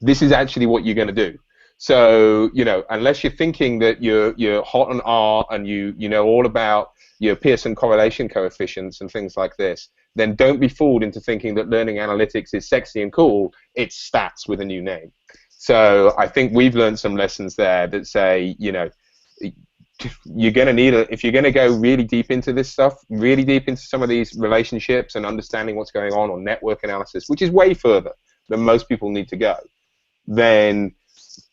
this is actually what you're going to do. So, you know, unless you're thinking that you're hot on R and you know all about your Pearson correlation coefficients and things like this, then don't be fooled into thinking that learning analytics is sexy and cool. It's stats with a new name. So I think we've learned some lessons there that say, you know, you're going to need if you're going to go really deep into this stuff, really deep into some of these relationships and understanding what's going on, or network analysis, which is way further than most people need to go, then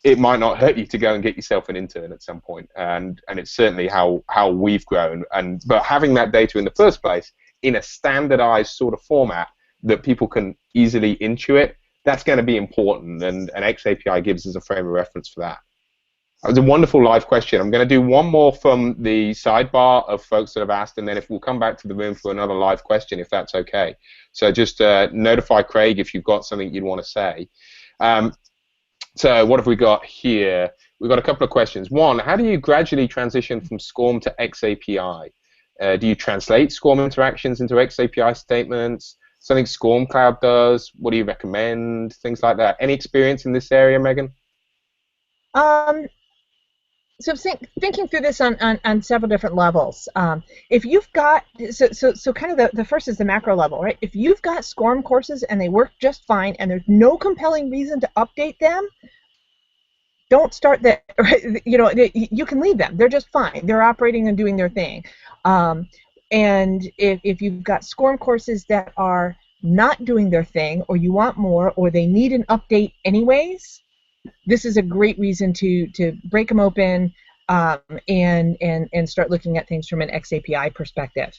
it might not hurt you to go and get yourself an intern at some point. And it's certainly how we've grown. But having that data in the first place in a standardized sort of format that people can easily intuit, that's going to be important, and xAPI gives us a frame of reference for that. That was a wonderful live question. I'm going to do one more from the sidebar of folks that have asked, and then if we'll come back to the room for another live question, if that's okay. So just notify Craig if you've got something you'd want to say. So what have we got here? We've got a couple of questions. One, how do you gradually transition from SCORM to xAPI? Do you translate SCORM interactions into xAPI statements? Something SCORM Cloud does? What do you recommend? Things like that. Any experience in this area, Megan? So thinking through this on several different levels. If you've got, so kind of the first is the macro level, right? If you've got SCORM courses and they work just fine and there's no compelling reason to update them, don't start there. You know, you can leave them. They're just fine. They're operating and doing their thing. And if you've got SCORM courses that are not doing their thing, or you want more, or they need an update anyways, this is a great reason to break them open and start looking at things from an xAPI perspective.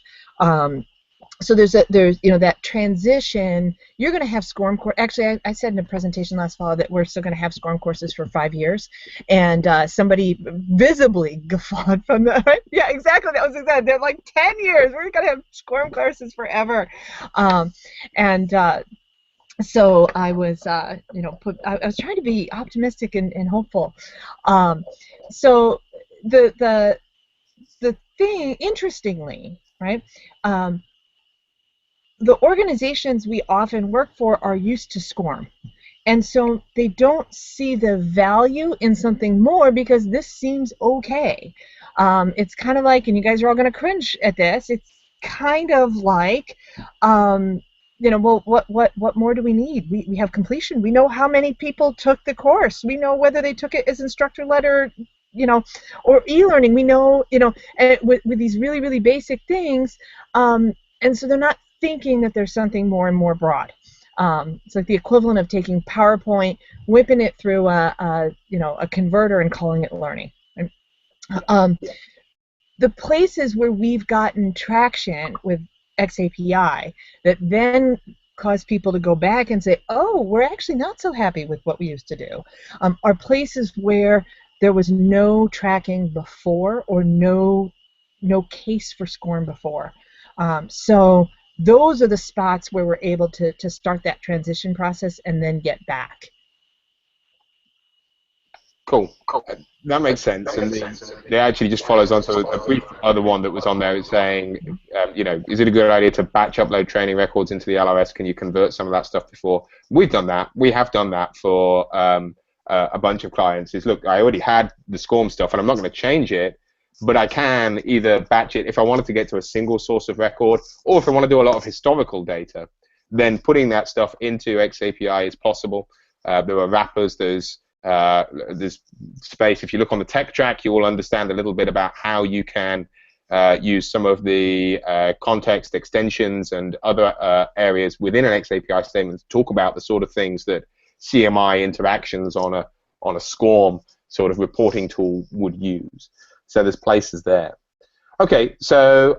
So there's you know, that transition. You're going to have SCORM course. Actually, I said in a presentation last fall that we're still going to have SCORM courses for 5 years, and somebody visibly guffawed from the yeah, exactly. That was exactly. They're like 10 years. We're going to have SCORM courses forever, so I was, you know, I was trying to be optimistic and hopeful. So the thing, interestingly, right? The organizations we often work for are used to SCORM, and so they don't see the value in something more because this seems okay. It's kind of like, and you guys are all going to cringe at this. It's kind of like. You know, well, what more do we need? We have completion. We know how many people took the course. We know whether they took it as instructor-led or, you know, or e-learning. We know, you know, with these really, really basic things. And so they're not thinking that there's something more and more broad. It's like the equivalent of taking PowerPoint, whipping it through you know, a converter and calling it learning. The places where we've gotten traction with xAPI that then cause people to go back and say, oh, we're actually not so happy with what we used to do, are places where there was no tracking before, or no case for SCORM before. So those are the spots where we're able to start that transition process and then get back. Cool. That makes sense. And it actually just follows on to a brief other one that was on there. It's saying, you know, is it a good idea to batch upload training records into the LRS? Can you convert some of that stuff before? We've done that. We have done that for a bunch of clients. Is, look, I already had the SCORM stuff, and I'm not going to change it, but I can either batch it if I wanted to get to a single source of record, or if I want to do a lot of historical data, then putting that stuff into xAPI is possible. There are wrappers. There's space. If you look on the tech track, you will understand a little bit about how you can use some of the context extensions and other areas within an xAPI statement to talk about the sort of things that CMI interactions on a SCORM sort of reporting tool would use. So there's places there. Okay, so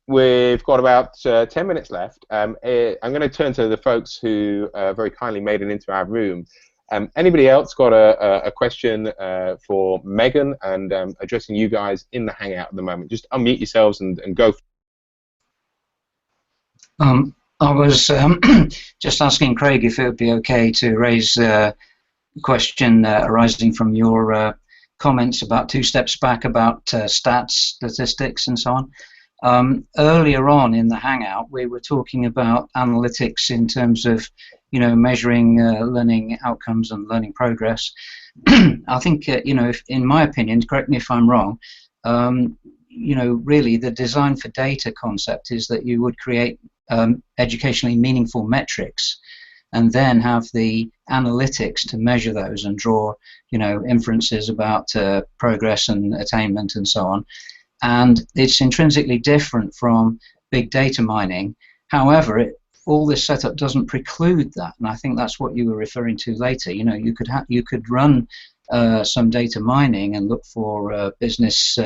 we've got about 10 minutes left. I'm going to turn to the folks who very kindly made it into our room. Anybody else got a question for Megan, and addressing you guys in the Hangout at the moment? Just unmute yourselves and go. I was just asking Craig if it would be okay to raise a question arising from your comments about 2 steps back about stats, statistics, and so on. Earlier on in the Hangout, we were talking about analytics in terms of, measuring learning outcomes and learning progress. I think, in my opinion, correct me if I'm wrong, really the design for data concept is that you would create educationally meaningful metrics and then have the analytics to measure those and draw, inferences about progress and attainment and so on. And it's intrinsically different from big data mining. However, all this setup doesn't preclude that, and I think that's what you were referring to later. You could run some data mining and look for business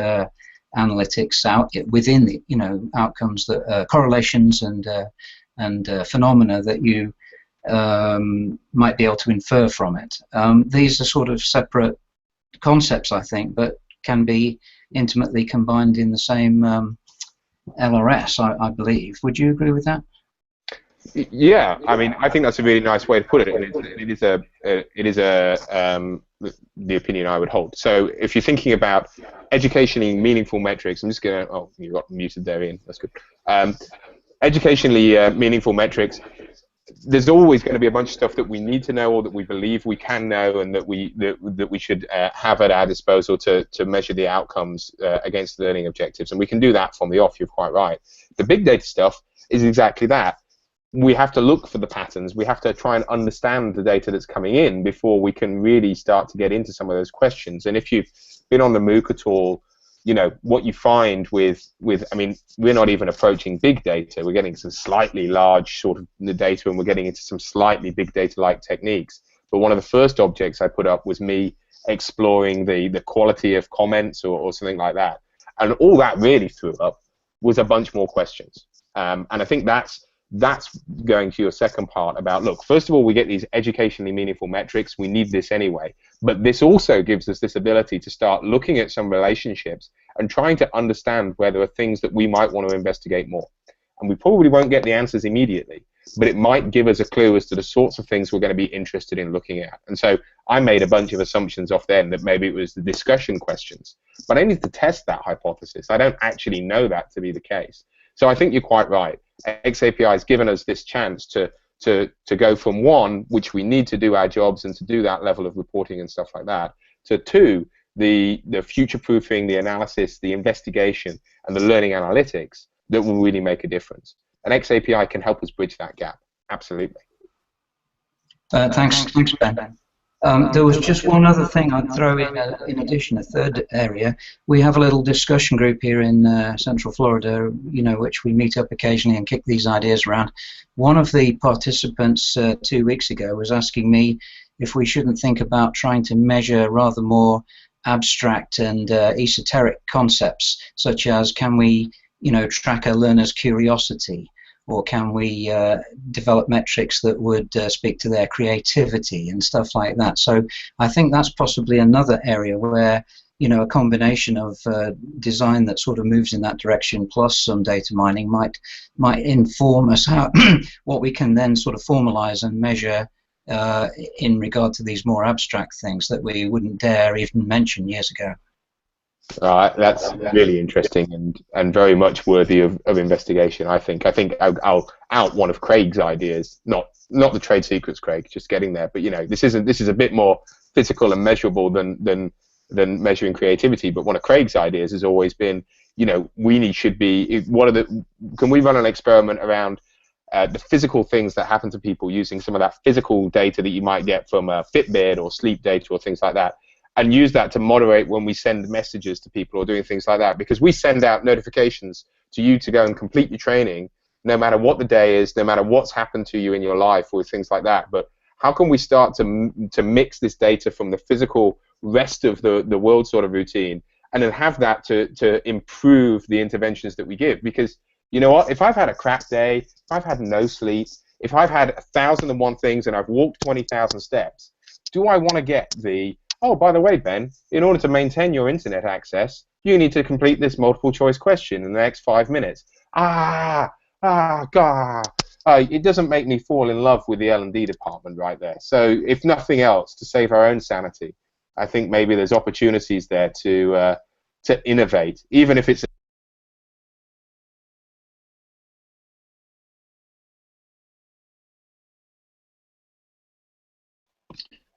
analytics out within the outcomes that correlations and phenomena that you might be able to infer from it. These are sort of separate concepts, I think, but can be intimately combined in the same LRS, I believe. Would you agree with that? Yeah, I mean, I think that's a really nice way to put it, and it is the opinion I would hold. So if you're thinking about educationally meaningful metrics, I'm just going to, oh, you got muted there, Ian, that's good. Educationally meaningful metrics, there's always going to be a bunch of stuff that we need to know or that we believe we can know and that we should have at our disposal to measure the outcomes against learning objectives, and we can do that from the off, you're quite right. The big data stuff is exactly that. We have to look for the patterns. We have to try and understand the data that's coming in before we can really start to get into some of those questions. And if you've been on the MOOC at all, what you find with I mean, we're not even approaching big data. We're getting some slightly large sort of data, and we're getting into some slightly big data-like techniques. But one of the first objects I put up was me exploring the quality of comments or something like that. And all that really threw up was a bunch more questions. And I think that's going to your second part about, look, first of all, we get these educationally meaningful metrics. We need this anyway. But this also gives us this ability to start looking at some relationships and trying to understand where there are things that we might want to investigate more. And we probably won't get the answers immediately, but it might give us a clue as to the sorts of things we're going to be interested in looking at. And so I made a bunch of assumptions off then that maybe it was the discussion questions. But I need to test that hypothesis. I don't actually know that to be the case. So I think you're quite right. xAPI has given us this chance to go from 1, which we need to do our jobs and to do that level of reporting and stuff like that, to 2, the future-proofing, the analysis, the investigation, and the learning analytics that will really make a difference. And xAPI can help us bridge that gap. Absolutely. Thanks, Ben. There was just one other thing I'd throw in addition, a third area. We have a little discussion group here in Central Florida, which we meet up occasionally and kick these ideas around. One of the participants 2 weeks ago was asking me if we shouldn't think about trying to measure rather more abstract and esoteric concepts, such as can we, track a learner's curiosity, or can we develop metrics that would speak to their creativity and stuff like that. So I think that's possibly another area where, a combination of design that sort of moves in that direction plus some data mining might inform us how what we can then sort of formalize and measure in regard to these more abstract things that we wouldn't dare even mention years ago. That's really interesting and very much worthy of investigation. I think I'll out one of Craig's ideas, not the trade secrets, Craig, just getting there. But this is a bit more physical and measurable than measuring creativity. But one of Craig's ideas has always been, can we run an experiment around the physical things that happen to people using some of that physical data that you might get from Fitbit or sleep data or things like that, and use that to moderate when we send messages to people or doing things like that, because we send out notifications to you to go and complete your training, no matter what the day is, no matter what's happened to you in your life or things like that. But how can we start to mix this data from the physical rest of the world sort of routine, and then have that to improve the interventions that we give. Because you know what, if I've had a crap day, if I've had no sleep, if I've had 1,001 things and I've walked 20,000 steps, do I want to get the, oh, by the way, Ben, in order to maintain your internet access, you need to complete this multiple choice question in the next 5 minutes. God. It doesn't make me fall in love with the L&D department right there. So if nothing else, to save our own sanity, I think maybe there's opportunities there to innovate, even if it's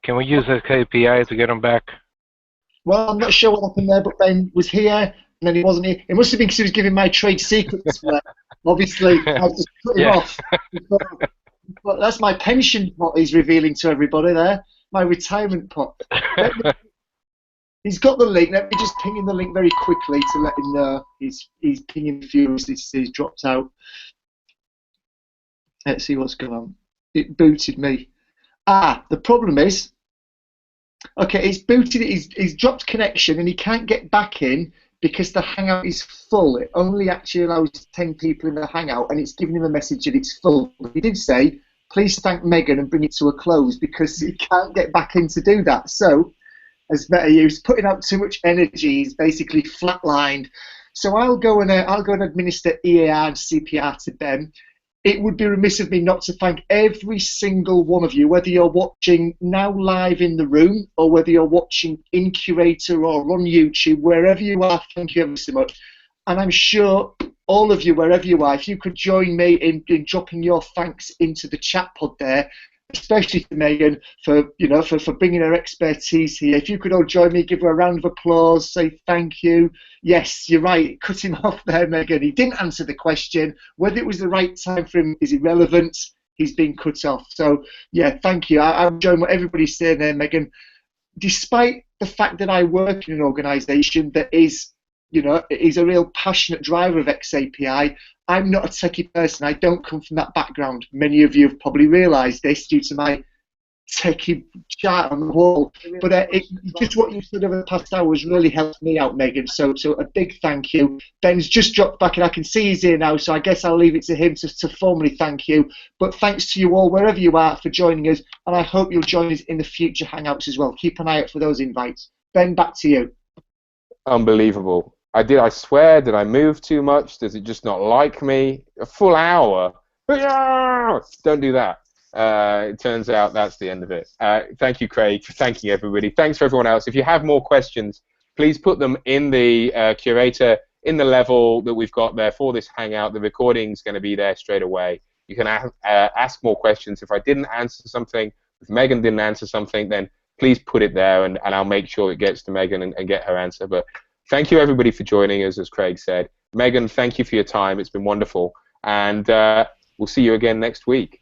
Can we use that KPI to get them back? Well, I'm not sure what happened there, but Ben was here, and then he wasn't here. It must have been because he was giving my trade secrets. Obviously, I just put him off. But that's my pension pot he's revealing to everybody there, my retirement pot. He's got the link. Let me just ping him the link very quickly to let him know. He's pinging furiously to see he's dropped out. Let's see what's going on. It booted me. The problem is, okay, he's dropped connection and he can't get back in because the Hangout is full. It only actually allows 10 people in the Hangout, and it's giving him a message that it's full. He did say, please thank Megan and bring it to a close, because he can't get back in to do that. So, as merrier, he's putting out too much energy. He's basically flatlined. So I'll go and administer EAR and CPR to Ben. It would be remiss of me not to thank every single one of you, whether you're watching now live in the room or whether you're watching in Curator or on YouTube, wherever you are, thank you ever so much. And I'm sure all of you, wherever you are, if you could join me in dropping your thanks into the chat pod there, especially to Megan for bringing her expertise here. If you could all join me, give her a round of applause, say thank you. Yes, you're right, cut him off there, Megan. He didn't answer the question. Whether it was the right time for him is irrelevant. He's been cut off. So, yeah, thank you. I'm enjoying what everybody's saying there, Megan. Despite the fact that I work in an organisation that is, is a real passionate driver of xAPI, I'm not a techie person. I don't come from that background. Many of you have probably realised this due to my techie chart on the wall. But just what you said over the past hours really helped me out, Megan. So a big thank you. Ben's just dropped back, and I can see he's here now, so I guess I'll leave it to him to formally thank you. But thanks to you all, wherever you are, for joining us, and I hope you'll join us in the future Hangouts as well. Keep an eye out for those invites. Ben, back to you. Unbelievable. I swear, did I move too much? Does it just not like me? A full hour? Don't do that. It turns out that's the end of it. Thank you, Craig, for thanking everybody. Thanks for everyone else. If you have more questions, please put them in the Curator, in the level that we've got there for this Hangout. The recording's going to be there straight away. You can ask more questions. If I didn't answer something, if Megan didn't answer something, then please put it there, and I'll make sure it gets to Megan and get her answer. But thank you, everybody, for joining us, as Craig said. Megan, thank you for your time. It's been wonderful. And we'll see you again next week.